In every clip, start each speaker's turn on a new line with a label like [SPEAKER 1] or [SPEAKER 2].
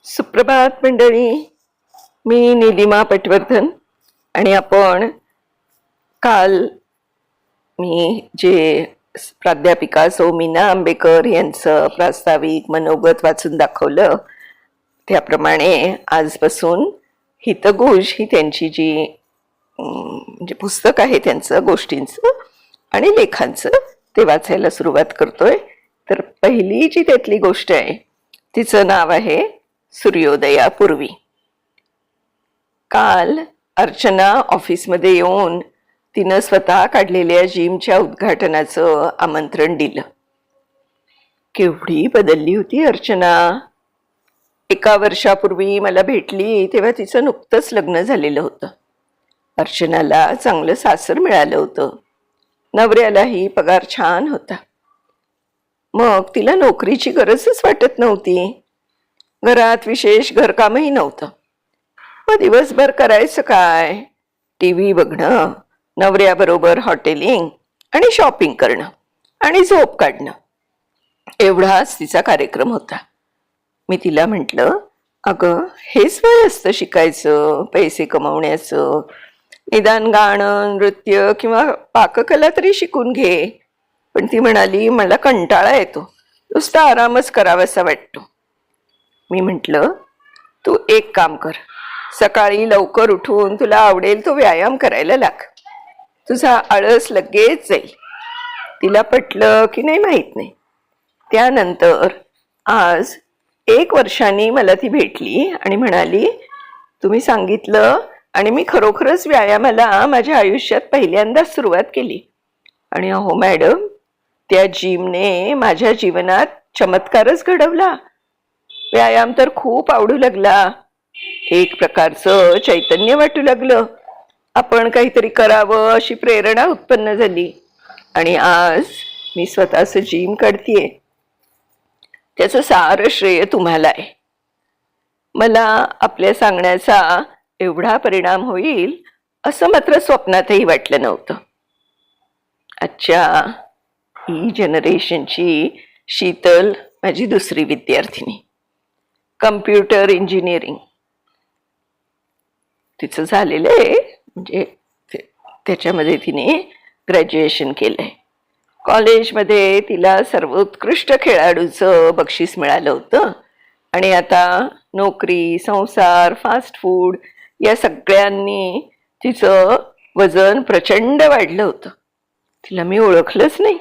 [SPEAKER 1] सुप्रभात मंडळी. मी निलिमा पटवर्धन आणि आपण काल मी जे प्राध्यापिका सौ मीना आंबेकर यांचं प्रास्ताविक मनोगत वाचून दाखवलं त्याप्रमाणे आजपासून हितगुज ही त्यांची जी म्हणजे पुस्तक आहे त्यांचं गोष्टींचं आणि लेखांचं ते वाचायला सुरुवात करतोय. तर पहिली जी त्यातली गोष्ट आहे तिचं नाव आहे सूर्योदयापूर्वी. काल अर्चना ऑफिसमध्ये येऊन तिनं स्वतः काढलेल्या जिमच्या उद्घाटनाचं आमंत्रण दिलं. केवढी बदलली होती अर्चना. 1 वर्षापूर्वी मला भेटली तेव्हा तिचं नुकतंच लग्न झालेलं होतं. अर्चनाला चांगलं सासर मिळालं होतं. नवऱ्यालाही पगार छान होता. मग तिला नोकरीची गरजच वाटत नव्हती. घरात विशेष घरकामही नव्हतं. मग दिवसभर करायचं काय? TV बघणं, नवऱ्याबरोबर हॉटेलिंग आणि शॉपिंग करणं आणि झोप काढणं एवढाच तिचा कार्यक्रम होता. मी तिला म्हटलं, अगं हेच वय असतं शिकायचं, पैसे कमवण्याचं. निदान गाणं, नृत्य किंवा पाककला तरी शिकून घे. पण ती म्हणाली, मला कंटाळा येतो, नुसता आरामच करावासा वाटतो. मी म्हटलं, तू एक काम कर, सकाळी लवकर उठून तुला आवडेल तो व्यायाम करायला लाग. तुझा आळस लगेच जाईल. तिला पटलं की नाही माहीत नाही. त्यानंतर आज 1 वर्षांनी मला ती भेटली आणि म्हणाली, तुम्ही सांगितलं आणि मी खरोखरच व्यायामाला माझ्या आयुष्यात पहिल्यांदाच सुरुवात केली. आणि अहो मॅडम, त्या जिमने माझ्या जीवनात चमत्कारच घडवला. व्यायाम तर खूप आवडू लागला. एक प्रकारचं चैतन्य वाटू लागलं. आपण काहीतरी करावं अशी प्रेरणा उत्पन्न झाली. आणि आज मी स्वतःचं जिम काढतीये. त्याचं सारं श्रेय तुम्हाला आहे. मला आपल्या सांगण्याचा एवढा परिणाम होईल असं मात्र स्वप्नातही वाटलं नव्हतं. अच्छा, ही जनरेशनची शीतल माझी दुसरी विद्यार्थिनी. कम्प्युटर इंजिनिअरिंग तिचं झालेलं आहे. म्हणजे त्याच्यामध्ये तिने ग्रॅज्युएशन केलंय. कॉलेजमध्ये तिला सर्वोत्कृष्ट खेळाडूचं बक्षीस मिळालं होतं. आणि आता नोकरी, संसार, फास्ट फूड या सगळ्यांनी तिचं वजन प्रचंड वाढलं होतं. तिला मी ओळखलंच नाही.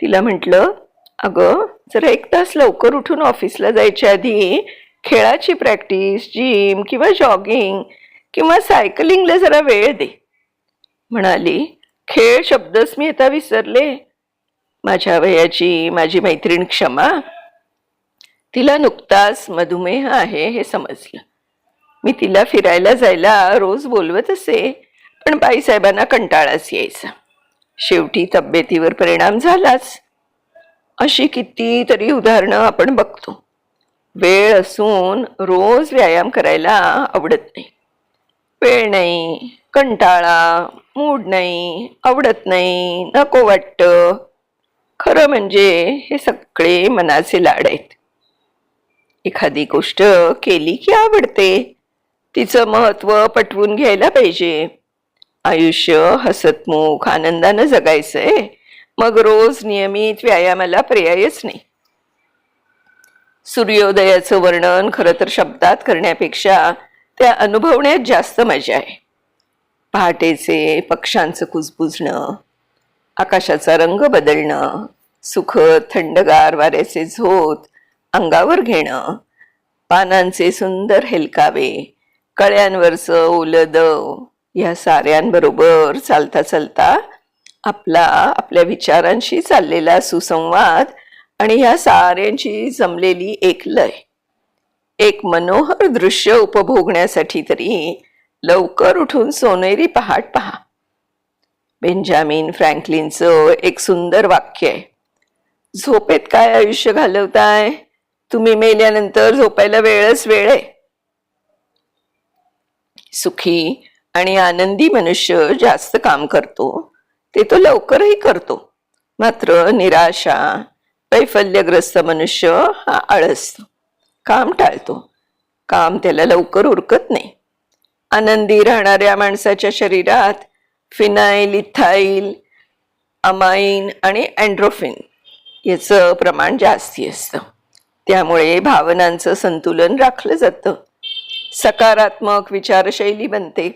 [SPEAKER 1] तिला म्हटलं, अगं जरा 1 तास लवकर उठून ऑफिसला जायच्या आधी खेळाची प्रॅक्टिस, जिम किंवा जॉगिंग किंवा सायकलिंगला जरा वेळ दे. म्हणाली, खेळ शब्दच मी आता विसरले. माझ्या वयाची माझी मैत्रीण क्षमा, तिला नुकताच मधुमेह आहे हे समजलं. मी तिला फिरायला जायला रोज बोलवत असे, पण बाईसाहेबांना कंटाळाच यायचा. शेवटी तब्येतीवर परिणाम झालाच. अशी कितीतरी उदाहरणं आपण बघतो. वेळ असून रोज व्यायाम करायला आवडत नाही. वेळ नाही, कंटाळा, मूड नाही, आवडत नाही, नको वाटतं. खरं म्हणजे हे सगळे मनाचे लाड आहेत. एखादी गोष्ट केली की आवडते. तिचं महत्त्व पटवून घ्यायला पाहिजे. आयुष्य हसतमुख आनंदानं जगायचंय. मग रोज नियमित व्यायामाला पर्यायच नाही. सूर्योदयाचं वर्णन खरं तर शब्दात करण्यापेक्षा त्या अनुभवण्यात जास्त मजा आहे. पहाटेचे पक्ष्यांचं कुजबुजणं, आकाशाचा रंग बदलणं, सुखद थंडगार वाऱ्याचे झोत अंगावर घेणं, पानांचे सुंदर हेलकावे, कळ्यांवरचं ओलं दव, या साऱ्यांबरोबर चालता चालता आपल्या विचारांशी चाललेला सुसंवाद आणि ह्या साऱ्यांची जमलेली एक लय. एक मनोहर दृश्य उपभोगण्यासाठी तरी लवकर उठून सोनेरी पहाट पहा. बेंजामिन फ्रँकलिनचं एक सुंदर वाक्य आहे, झोपेत काय आयुष्य घालवताय, तुम्ही मेल्यानंतर झोपायला वेळच वेळ आहे. सुखी आणि आनंदी मनुष्य जास्त काम करतो, ते तो लवकरही करतो. मात्र निराशा, वैफल्यग्रस्त मनुष्य हा आळसतो, काम टाळतो. काम त्याला लवकर उरकत नाही. आनंदी राहणाऱ्या माणसाच्या शरीरात फिनाईल, इथाईल, अमाइन आणि एंड्रोफिन याचं प्रमाण जास्ती असतं. त्यामुळे भावनांचं संतुलन राखलं जातं, सकारात्मक विचारशैली बनते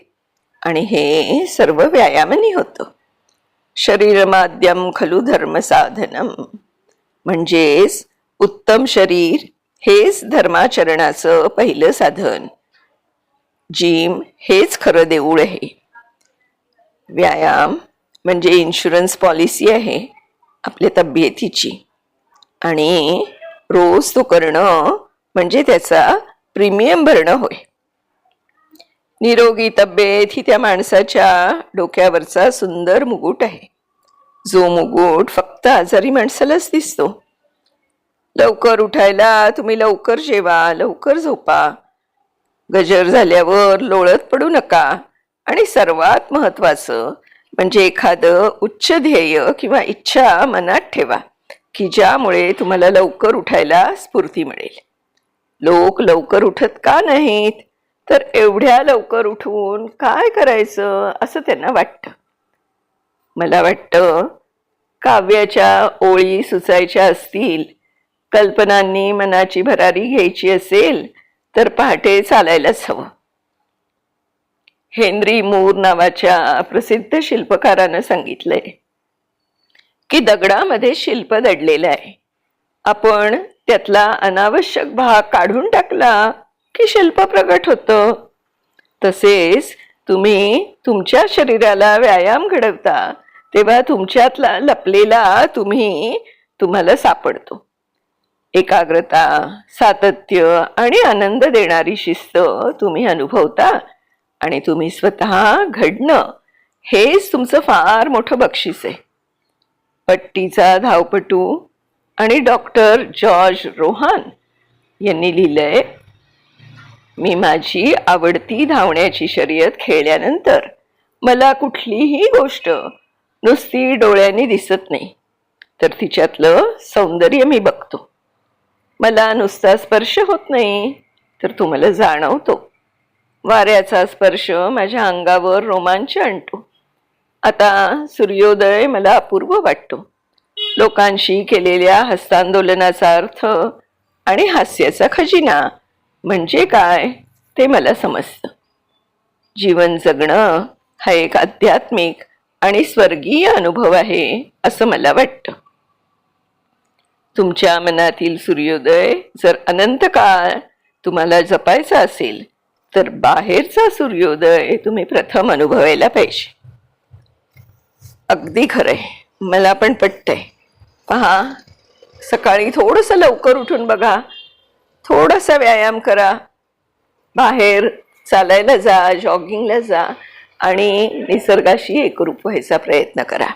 [SPEAKER 1] आणि हे सर्व व्यायामाने होतं. शरीरमाद्यम खलु धर्म साधनम, म्हणजेच उत्तम शरीर हेच धर्माचरणाचं पहिलं साधन. जिम हेच खरं देऊळ आहे. व्यायाम म्हणजे इन्शुरन्स पॉलिसी आहे आपल्या तब्येतीची, आणि रोज तो करणं म्हणजे त्याचा प्रीमियम भरणं होय. निरोगी तब्येत ही त्या माणसाच्या डोक्यावरचा सुंदर मुकुट आहे, जो मुकुट फक्त आजारी माणसालाच दिसतो. लवकर उठायला तुम्ही लवकर जेवा, लवकर झोपा, गजर झाल्यावर लोळत पडू नका, आणि सर्वात महत्वाचं म्हणजे एखादं उच्च ध्येय किंवा इच्छा मनात ठेवा की ज्यामुळे तुम्हाला लवकर उठायला स्फूर्ती मिळेल. लोक लवकर उठत का नाहीत? तर एवढ्या लवकर उठून काय करायचं असं त्यांना वाटतं. मला वाटतं काव्याच्या ओळी सुचायच्या असतील, कल्पनांनी मनाची भरारी घ्यायची असेल तर पहाटे चालायलाच हवं. हेनरी मूर नावाच्या प्रसिद्ध शिल्पकारानं सांगितलंय की दगडामध्ये शिल्प दडलेलं आहे. आपण त्यातला अनावश्यक भाग काढून टाकला की शिल्प प्रगट होतं. तसेच तुम्ही तुमच्या शरीराला व्यायाम घडवता तेव्हा तुमच्यातला लपलेला तुम्हाला सापडतो. एकाग्रता, सातत्य आणि आनंद देणारी शिस्त तुम्ही अनुभवता, आणि तुम्ही स्वतः घडणं हेच तुमचं फार मोठं बक्षीस आहे. पट्टीचा धावपटू आणि डॉक्टर जॉर्ज रोहान यांनी लिहिलंय, मी माझी आवडती धावण्याची शर्यत खेळल्यानंतर मला कुठलीही गोष्ट नुसती डोळ्यांनी दिसत नाही, तर तिच्यातलं सौंदर्य मी बघतो. मला नुसता स्पर्श होत नाही, तर तो मला जाणवतो. वाऱ्याचा स्पर्श माझ्या अंगावर रोमांच आणतो. आता सूर्योदय मला अपूर्व वाटतो. लोकांशी केलेल्या हस्तांदोलनाचा अर्थ आणि हास्याचा खजिना म्हणजे काय ते मला समजतं. जीवन जगणं हा एक आध्यात्मिक आणि स्वर्गीय अनुभव आहे असं मला वाटतं. तुमच्या मनातील सूर्योदय जर अनंत काळ तुम्हाला जपायचा असेल तर बाहेरचा सूर्योदय तुम्ही प्रथम अनुभवायला पाहिजे. अगदी खरंय, मला पण पटतंय. पहा, सकाळी थोडंसं लवकर उठून बघा, थोडासा व्यायाम करा, बाहेर चालायला जा, जॉगिंगला जा आणि निसर्गाशी एकरूप व्हायचा प्रयत्न करा.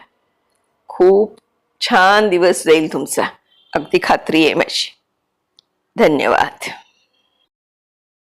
[SPEAKER 1] खूप छान दिवस जाईल तुमचा, अगदी खात्री आहे माझी. धन्यवाद.